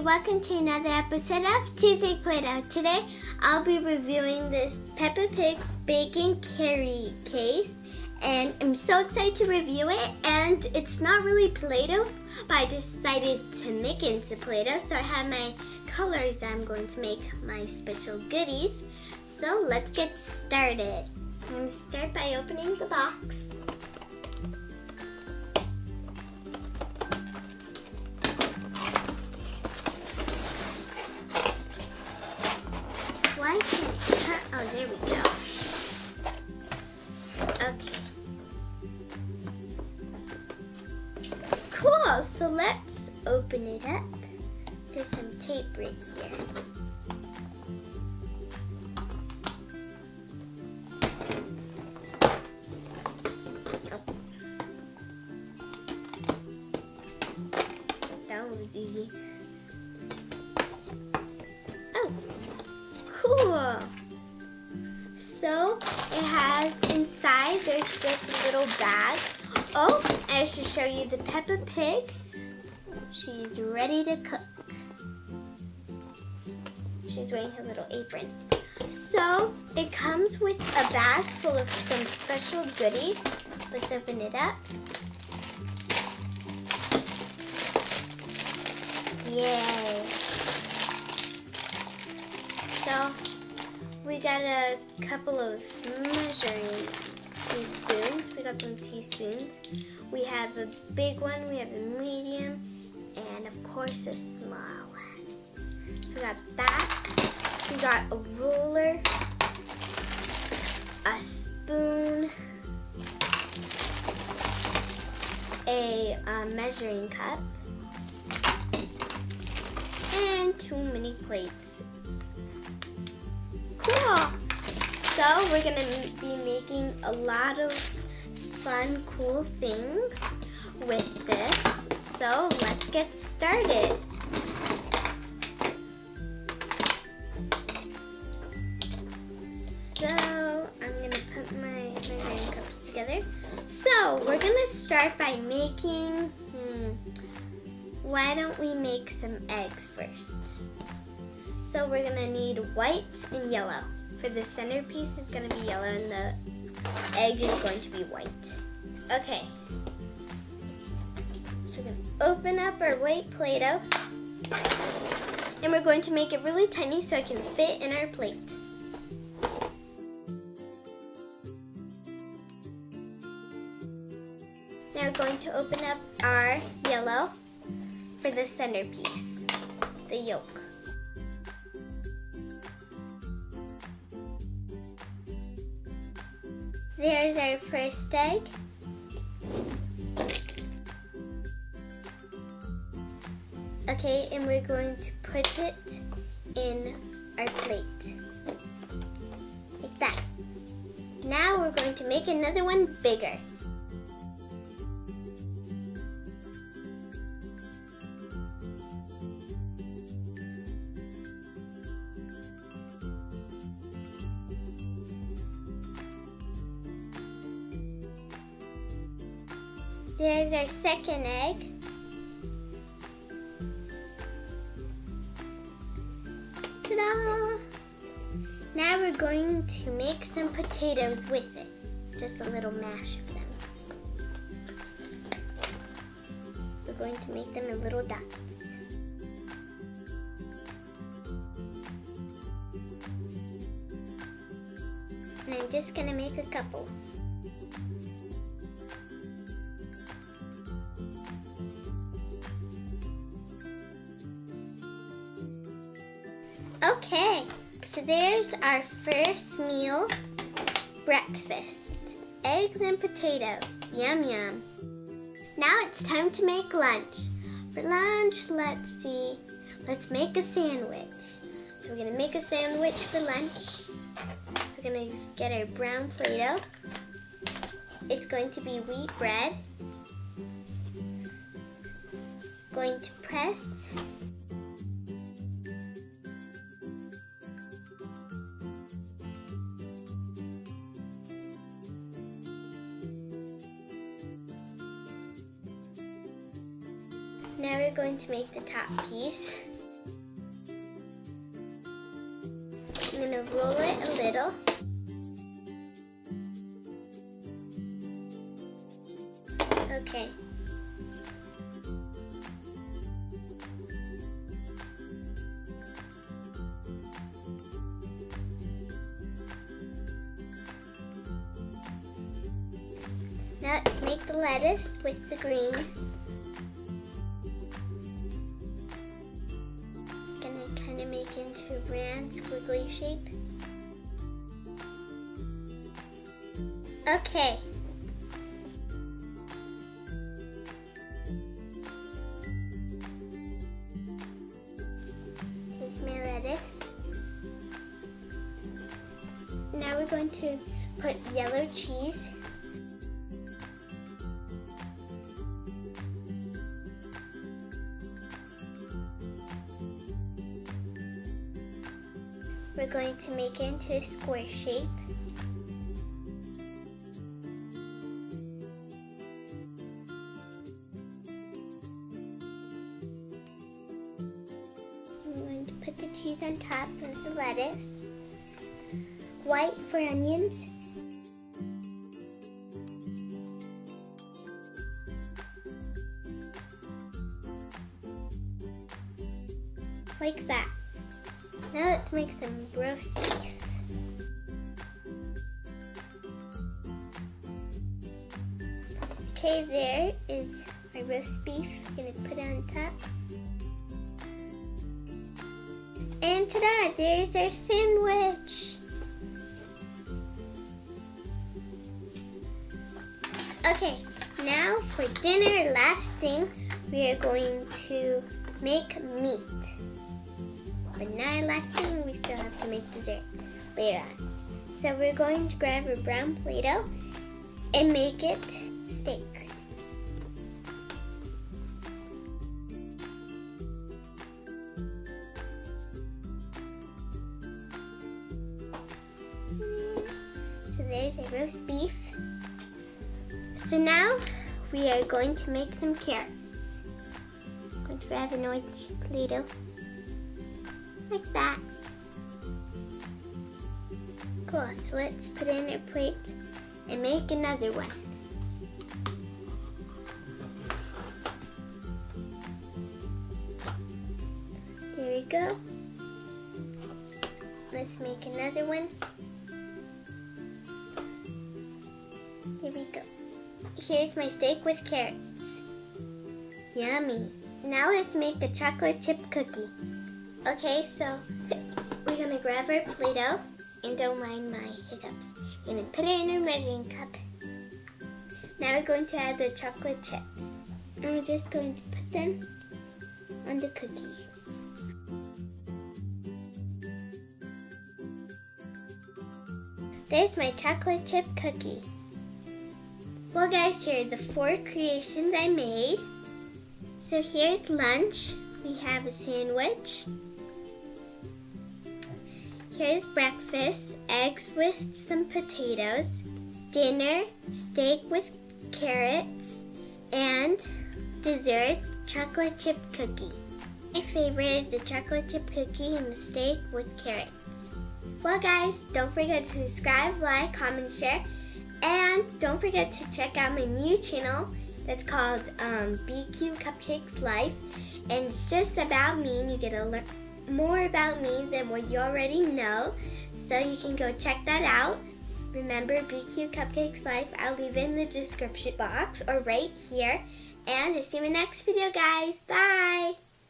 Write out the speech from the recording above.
welcome to another episode of Tuesday Play-Doh. Today I'll be reviewing this Peppa Pig's Bacon Carry case, and I'm so excited to review it. And it's not really Play-Doh, but I decided to make it into Play-Doh, so I have my colors that I'm going to make my special goodies. So let's get started. I'm going to start by opening the box. Why can't it cut? Oh, there we go. Okay. Cool, so let's open it up. There's some tape right here. That one was easy. Oh, cool. So it has inside, there's just a little bag. Oh, I should show you the Peppa Pig. She's ready to cook. She's wearing her little apron. So it comes with a bag full of some special goodies. Let's open it up. Yay. So we got a couple of measuring teaspoons. We got some teaspoons. We have a big one, we have a medium, and of course a small one. We got that. We got a ruler, a spoon, a measuring cup, and 2 mini plates. Cool! So we're going to be making a lot of fun, cool things with this. So let's get started. So I'm going to put my measuring cups together. So we're going to start by making, why don't we make some eggs first? So we're going to need white and yellow. For the centerpiece, it's going to be yellow and the egg is going to be white. Okay. So we're going to open up our white Play-Doh. And we're going to make it really tiny so it can fit in our plate. Now we're going to open up our yellow for the centerpiece, the yolk. There's our first egg. Okay, and we're going to put it in our plate. Like that. Now we're going to make another one bigger. There's our second egg. Ta-da! Now we're going to make some potatoes with it. Just a little mash of them. We're going to make them in little dots. And I'm just going to make a couple. Okay, so there's our first meal, breakfast. Eggs and potatoes, yum yum. Now it's time to make lunch. For lunch, let's make a sandwich. So we're gonna make a sandwich for lunch. We're gonna get our brown Play-Doh. It's going to be wheat bread. Going to press. Now we're going to make the top piece. Okay. Now let's make the lettuce with the green. Gonna kind of make into a round squiggly shape. Okay. This is my lettuce. Now we're going to put yellow cheese. We're going to make it into a square shape. I'm going to put the cheese on top of the lettuce. White for onions. Like that. Now let's make some roast beef. Okay, there is my roast beef. I'm gonna put it on top. And ta-da! There's our sandwich. Okay, now for dinner, last thing, we are going to make meat. But not last thing, we still have to make dessert later on. So we're going to grab a brown Play-Doh and make it steak. So there's a roast beef. So now we are going to make some carrots. I'm going to grab an orange Play-Doh. Like that. Cool, so let's put it in a plate and make another one. There we go. Let's make another one. There we go. Here's my steak with carrots. Yummy. Now let's make a chocolate chip cookie. Okay, so we're gonna grab our Play-Doh, and don't mind my hiccups. We're gonna put it in a measuring cup. Now we're going to add the chocolate chips. And we're just going to put them on the cookie. There's my chocolate chip cookie. Well guys, here are the 4 creations I made. So here's lunch. We have a sandwich. Here's breakfast, eggs with some potatoes. Dinner, steak with carrots. And dessert, chocolate chip cookie. My favorite is the chocolate chip cookie and the steak with carrots. Well guys, don't forget to subscribe, like, comment, share. And don't forget to check out my new channel that's called B2cupcakes Life. And it's just about me, and you get to learn more about me than what you already know. So you can go check that out. Remember, B2cupcakes Life, I'll leave it in the description box or right here. And I'll see you in my next video, guys. Bye!